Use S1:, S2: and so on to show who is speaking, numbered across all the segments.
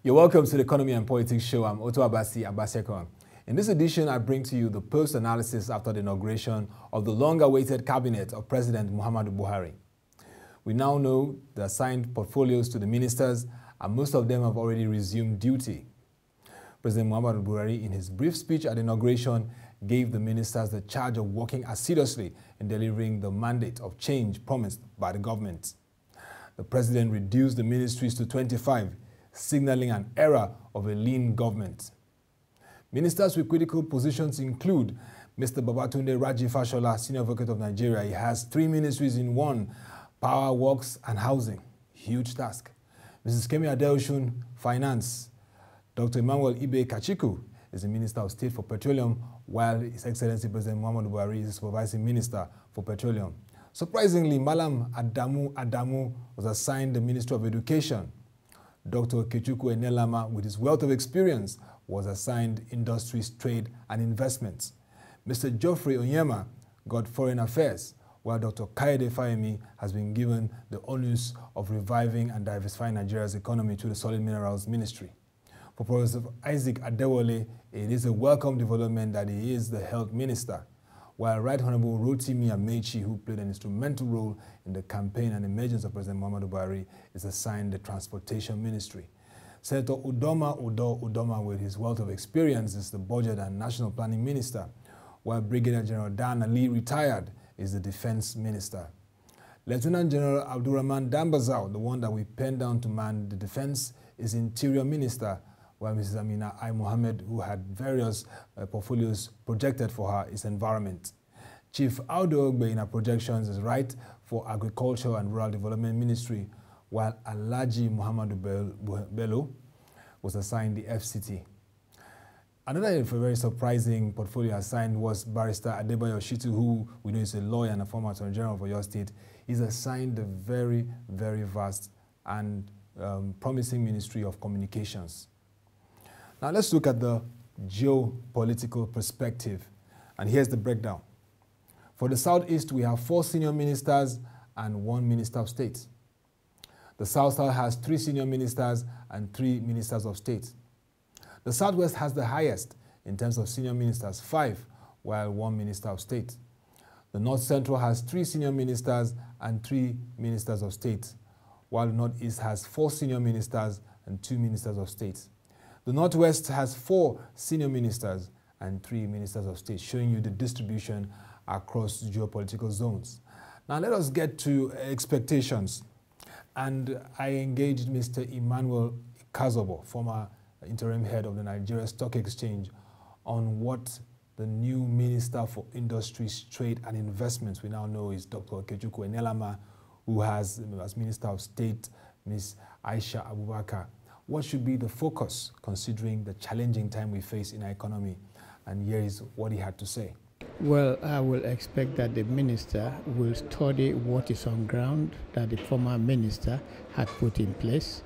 S1: You're welcome to the Economy and Politics Show. I'm Otto Abasi. In this edition, I bring to you the post-analysis after the inauguration of the long-awaited cabinet of President Muhammadu Buhari. We now know the assigned portfolios to the ministers, and most of them have already resumed duty. President Muhammadu Buhari, in his brief speech at inauguration, gave the ministers the charge of working assiduously in delivering the mandate of change promised by the government. The president reduced the ministries to 25, signaling an era of a lean government. Ministers with critical positions include Mr. Babatunde Raji Fashola, Senior Advocate of Nigeria. He has 3 ministries in one: Power, Works, and Housing. Huge task. Mrs. Kemi Adeosun, Finance. Dr. Emmanuel Ikhazoboh is the Minister of State for Petroleum, while His Excellency President Muhammadu Buhari is the Supervising Minister for Petroleum. Surprisingly, Malam Adamu was assigned the Ministry of Education. Dr. Okwechukwu Enelamah, with his wealth of experience, was assigned Industries, Trade and Investments. Mr. Geoffrey Onyema got Foreign Affairs, while Dr. Kayode Fayemi has been given the onus of reviving and diversifying Nigeria's economy through the Solid Minerals Ministry. For Professor Isaac Adewale, it is a welcome development that he is the Health Minister, while Right Honorable Rotimi Amechi, who played an instrumental role in the campaign and emergence of President Muhammadu Buhari, is assigned the Transportation Ministry. Senator Udoma, with his wealth of experience, is the Budget and National Planning Minister, while Brigadier General Dan Ali, retired, is the Defense Minister. Lieutenant General Abdurrahman Dambazao, the one that we penned down to man the defense, is Interior Minister, while Mrs. Amina I. Mohammed, who had various portfolios projected for her, is Environment. Chief Audo Ogbe in her projections is Right for Agriculture and Rural Development Ministry, while Alhaji Muhammadu Bello was assigned the FCT. Another very surprising portfolio assigned was Barrister Adebayo Shitu, who we know is a lawyer and a former Attorney General for your state. He's assigned the very, very vast and promising Ministry of Communications. Now let's look at the geopolitical perspective, and here's the breakdown. For the Southeast, we have 4 senior ministers and 1 Minister of State. The South-South has 3 senior ministers and 3 ministers of state. The Southwest has the highest in terms of senior ministers, 5, while 1 Minister of State. The North-Central has 3 senior ministers and 3 ministers of state, while the Northeast has 4 senior ministers and 2 ministers of state. The Northwest has 4 senior ministers and 3 ministers of state, showing you the distribution across geopolitical zones. Now let us get to expectations. And I engaged Mr. Emmanuel Ikhazoboh, former interim head of the Nigeria Stock Exchange, on what the new Minister for Industries, Trade and Investments, we now know is Dr. Okwechukwu Enelamah, who has, as Minister of State, Ms. Aisha Abubakar. What should be the focus, considering the challenging time we face in our economy? And here is what he had to say.
S2: Well, I will expect that the minister will study what is on ground that the former minister had put in place.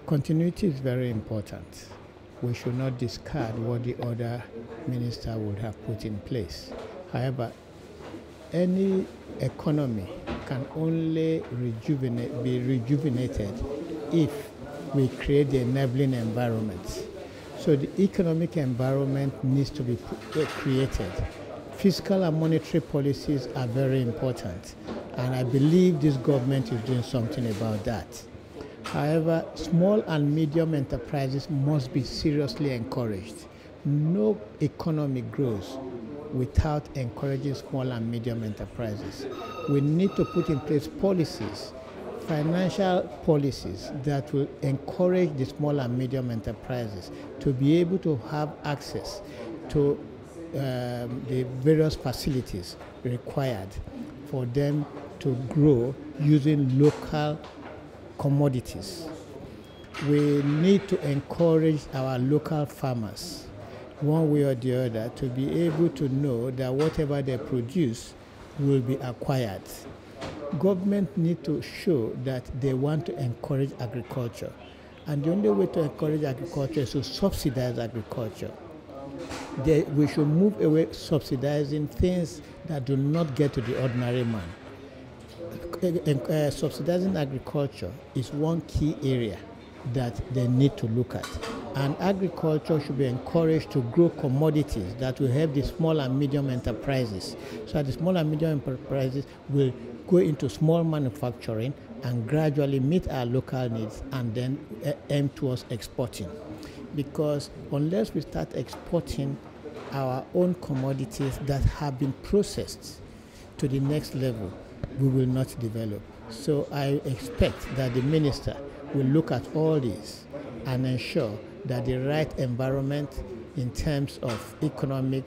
S2: Continuity is very important. We should not discard what the other minister would have put in place. However, any economy can only be rejuvenated if we create the enabling environment. So the economic environment needs to be created. Fiscal and monetary policies are very important, and I believe this government is doing something about that. However, small and medium enterprises must be seriously encouraged. No economy grows without encouraging small and medium enterprises. We need to put in place policies, financial policies that will encourage the small and medium enterprises to be able to have access to the various facilities required for them to grow using local commodities. We need to encourage our local farmers, one way or the other, to be able to know that whatever they produce will be acquired. Government need to show that they want to encourage agriculture, and the only way to encourage agriculture is to subsidize agriculture. We should move away subsidizing things that do not get to the ordinary man. Subsidizing agriculture is one key area that they need to look at. And agriculture should be encouraged to grow commodities that will help the small and medium enterprises. So that the small and medium enterprises will go into small manufacturing and gradually meet our local needs and then aim towards exporting. Because unless we start exporting our own commodities that have been processed to the next level, we will not develop. So I expect that the minister will look at all this and ensure that the right environment in terms of economic,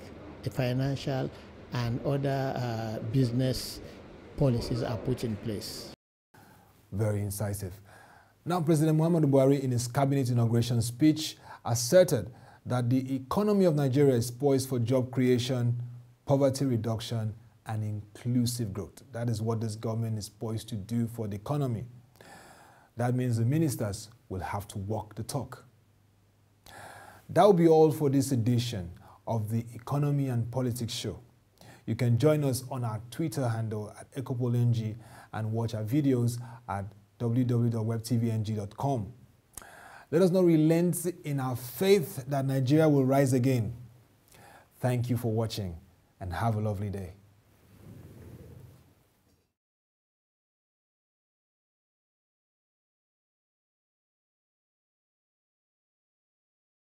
S2: financial, and other business policies are put in place.
S1: Very incisive. Now, President Muhammadu Buhari, in his cabinet inauguration speech, asserted that the economy of Nigeria is poised for job creation, poverty reduction, and inclusive growth. That is what this government is poised to do for the economy. That means the ministers will have to walk the talk. That will be all for this edition of the Economy and Politics Show. You can join us on our Twitter handle at EcopoleNG and watch our videos at www.webtvng.com. Let us not relent in our faith that Nigeria will rise again. Thank you for watching and have a lovely day.